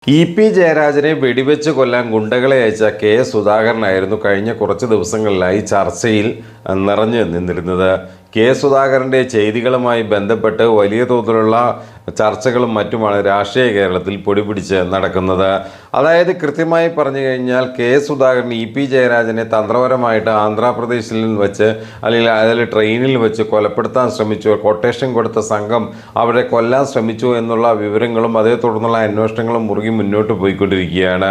EP. ജയരാജനെ വെടിവെച്ച് കൊല്ലാൻ ഗുണ്ടകളെ അയച്ച കെ. സുധാകരനായിരുന്നു കഴിഞ്ഞ കുറച്ച് ദിവസങ്ങളിലായി ചർച്ചയിൽ നിറഞ്ഞു നിന്നിരുന്നത്. കെ. സുധാകരൻ്റെ ചെയ്തികളുമായി ബന്ധപ്പെട്ട് വലിയ തോതിലുള്ള ചർച്ചകളും മറ്റുമാണ് രാഷ്ട്രീയ കേരളത്തിൽ പൊടിപിടിച്ച് നടക്കുന്നത്. അതായത് കൃത്യമായി പറഞ്ഞു കഴിഞ്ഞാൽ കെ. സുധാകരൻ ഇ.പി. ജയരാജനെ തന്ത്രപരമായിട്ട് ആന്ധ്രാപ്രദേശിൽ വെച്ച് അല്ലെങ്കിൽ അതിൽ ട്രെയിനിൽ വെച്ച് കൊലപ്പെടുത്താൻ ശ്രമിച്ചു, കൊട്ടേഷൻ കൊടുത്ത സംഘം അവരെ കൊല്ലാൻ ശ്രമിച്ചു എന്നുള്ള വിവരങ്ങളും അതേ തുടർന്നുള്ള അന്വേഷണങ്ങളും മുന്നോട്ട് പോയിക്കൊണ്ടിരിക്കുകയാണ്.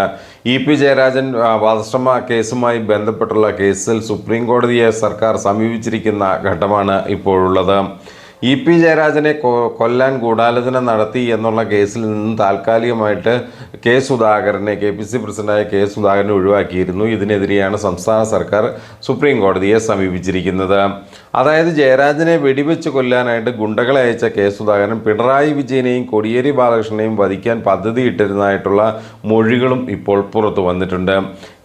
ഇ.പി. ജയരാജൻ വധശ്രമ കേസുമായി ബന്ധപ്പെട്ടുള്ള കേസിൽ സുപ്രീം കോടതിയെ സർക്കാർ സമീപിച്ചിരിക്കുന്ന ഘട്ടമാണ് ഇപ്പോഴുള്ളത്. ഇ.പി. ജയരാജനെ കൊല്ലാൻ ഗൂഢാലോചന നടത്തി എന്നുള്ള കേസിൽ നിന്നും താൽക്കാലികമായിട്ട് കെ.പി.സി. പ്രസിഡന്റായ കെ.സുധാകരനെ ഒഴിവാക്കിയിരുന്നു. ഇതിനെതിരെയാണ് സംസ്ഥാന സർക്കാർ സുപ്രീം കോടതിയെ സമീപിച്ചിരിക്കുന്നത്. അതായത് ജയരാജനെ വെടിവെച്ച് കൊല്ലാനായിട്ട് ഗുണ്ടകളെ അയച്ച കെ.സുധാകരൻ പിണറായി വിജയനെയും കോടിയേരി ബാലകൃഷ്ണനെയും വധിക്കാൻ പദ്ധതിയിട്ടിരുന്നതായിട്ടുള്ള മൊഴികളും ഇപ്പോൾ പുറത്തു വന്നിട്ടുണ്ട്.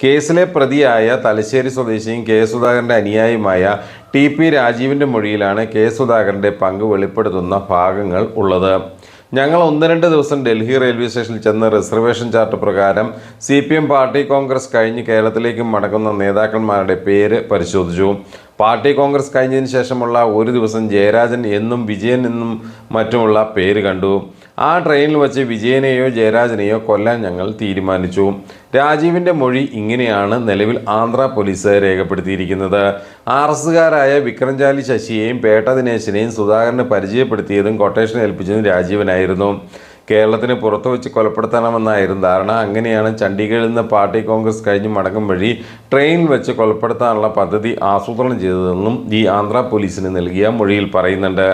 കേസിലെ പ്രതിയായ തലശ്ശേരി സ്വദേശിയും കെ.സുധാകരൻ്റെ അനുയായിയുമായ ടി.പി. രാജീവിൻ്റെ മൊഴിയിലാണ് കെ.സുധാകരൻ്റെ പങ്ക് വെളിപ്പെടുത്തുന്ന ഭാഗങ്ങൾ ഉള്ളത്. ഞങ്ങൾ 1-2 ദിവസം ഡൽഹി റെയിൽവേ സ്റ്റേഷനിൽ ചെന്ന് റിസർവേഷൻ ചാർട്ട് പ്രകാരം CPM പാർട്ടി കോൺഗ്രസ് കഴിഞ്ഞ് കേരളത്തിലേക്ക് മടങ്ങുന്ന നേതാക്കന്മാരുടെ പേര് പരിശോധിച്ചു. പാർട്ടി കോൺഗ്രസ് കഴിഞ്ഞതിന് ശേഷമുള്ള ഒരു ദിവസം ജയരാജൻ എന്നും വിജയൻ എന്നും മറ്റുമുള്ള പേര് കണ്ടു. ആ ട്രെയിനിൽ വച്ച് വിജയനെയോ ജയരാജനെയോ കൊല്ലാൻ ഞങ്ങൾ തീരുമാനിച്ചു. രാജീവിൻ്റെ മൊഴി ഇങ്ങനെയാണ് നിലവിൽ ആന്ധ്ര പോലീസ് രേഖപ്പെടുത്തിയിരിക്കുന്നത്. RSകാരായ വിക്രംചാലി ശശിയെയും പേട്ട ദിനേശിനെയും സുധാകരന് പരിചയപ്പെടുത്തിയതും കൊട്ടേഷൻ ഏൽപ്പിച്ചതും രാജീവനായിരുന്നു. കേരളത്തിന് പുറത്തു വെച്ച് കൊലപ്പെടുത്തണമെന്നായിരുന്നു ധാരണ. അങ്ങനെയാണ് ചണ്ഡീഗഡിൽ നിന്ന് പാർട്ടി കോൺഗ്രസ് കഴിഞ്ഞ് മടങ്ങും വഴി ട്രെയിനിൽ വെച്ച് കൊലപ്പെടുത്താനുള്ള പദ്ധതി ആസൂത്രണം ചെയ്തതെന്നും ഈ ആന്ധ്ര പോലീസിന് നൽകിയ മൊഴിയിൽ പറയുന്നുണ്ട്.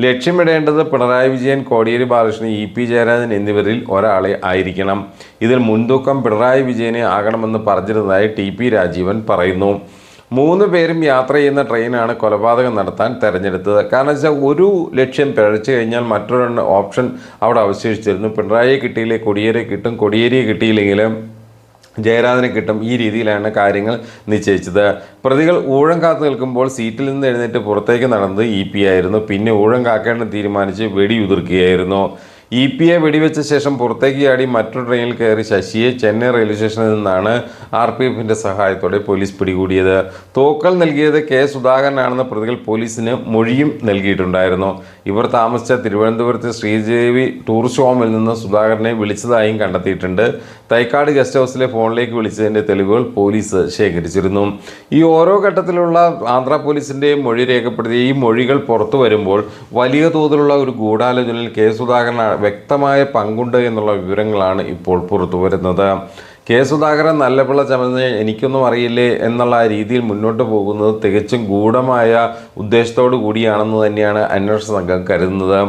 ലക്ഷ്യമിടേണ്ടത് പിണറായി വിജയൻ, കോടിയേരി ബാലകൃഷ്ണൻ, ഇ.പി. ജയരാജൻ എന്നിവരിൽ ഒരാളെ ആയിരിക്കണം. ഇതിൽ മുൻതൂക്കം പിണറായി വിജയനെ ആകണമെന്ന് പറഞ്ഞിരുന്നതായി ടി.പി. രാജീവൻ പറയുന്നു. 3 പേരും യാത്ര ചെയ്യുന്ന ട്രെയിനാണ് കൊലപാതകം നടത്താൻ തിരഞ്ഞെടുത്തത്. കാരണം വെച്ചാൽ ഒരു ലക്ഷ്യം പിഴച്ചു കഴിഞ്ഞാൽ മറ്റൊരു ഓപ്ഷൻ അവിടെ അവശേഷിച്ചിരുന്നു. പിണറായിയെ കിട്ടിയില്ലേ കോടിയേരിയെ കിട്ടും, കോടിയേരിയെ കിട്ടിയില്ലെങ്കിലും ജയരാജനെ കിട്ടും. ഈ രീതിയിലാണ് കാര്യങ്ങൾ നിശ്ചയിച്ചത്. പ്രതികൾ ഊഴം കാത്തു നിൽക്കുമ്പോൾ സീറ്റിൽ നിന്ന് എഴുന്നേറ്റ് പുറത്തേക്ക് നടന്നത് ഇ.പി. ആയിരുന്നു. പിന്നെ ഊഴം കാക്കേണ്ടെന്ന് തീരുമാനിച്ച് വെടിയുതിർക്കുകയായിരുന്നു. ഇ.പി.യെ വെടിവെച്ച ശേഷം പുറത്തേക്ക് ചാടി മറ്റൊരു ട്രെയിനിൽ കയറി ശശിയെ ചെന്നൈ റെയിൽവേ സ്റ്റേഷനിൽ നിന്നാണ് RPFൻ്റെ സഹായത്തോടെ പോലീസ് പിടികൂടിയത്. തോക്കൽ നൽകിയത് കെ.സുധാകരനാണെന്ന് പ്രതികൾ പോലീസിന് മൊഴിയും നൽകിയിട്ടുണ്ടായിരുന്നു. ഇവർ താമസിച്ച തിരുവനന്തപുരത്തെ ശ്രീദേവി ടൂറിസ്റ്റ് ഹോമിൽ നിന്ന് സുധാകരനെ വിളിച്ചതായും കണ്ടെത്തിയിട്ടുണ്ട്. തൈക്കാട് ഗസ്റ്റ് ഹൗസിലെ ഫോണിലേക്ക് വിളിച്ചതിൻ്റെ തെളിവുകൾ പോലീസ് ശേഖരിച്ചിരുന്നു. ഈ ഓരോ ഘട്ടത്തിലുള്ള ആന്ധ്ര പോലീസിൻ്റെ മൊഴി രേഖപ്പെടുത്തിയ ഈ മൊഴികൾ പുറത്തു വരുമ്പോൾ വലിയ തോതിലുള്ള ഒരു ഗൂഢാലോചനയിൽ കെ.സുധാകരൻ വ്യക്തമായ പങ്കുണ്ട് എന്നുള്ള വിവരങ്ങളാണ് ഇപ്പോൾ പുറത്തു വരുന്നത്. കെ.സുധാകരൻ നല്ലപിള്ള ചമഞ്ഞ് എനിക്കൊന്നും അറിയില്ലേ എന്നുള്ള രീതിയിൽ മുന്നോട്ട് പോകുന്നത് തികച്ചും ഗൂഢമായ ഉദ്ദേശത്തോടു കൂടിയാണെന്ന് തന്നെയാണ് അന്വേഷണ സംഘം കരുതുന്നത്.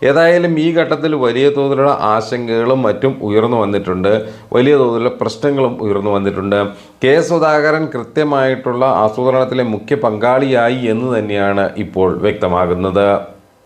ഏതായാലും ഈ ഘട്ടത്തിൽ വലിയ തോതിലുള്ള ആശങ്കകളും മറ്റും ഉയർന്നു വന്നിട്ടുണ്ട്. വലിയ തോതിലുള്ള പ്രശ്നങ്ങളും ഉയർന്നു വന്നിട്ടുണ്ട്. കെ.സുധാകരൻ കൃത്യമായിട്ടുള്ള ആസൂത്രണത്തിലെ മുഖ്യ പങ്കാളിയായി എന്ന് തന്നെയാണ് ഇപ്പോൾ വ്യക്തമാകുന്നത്.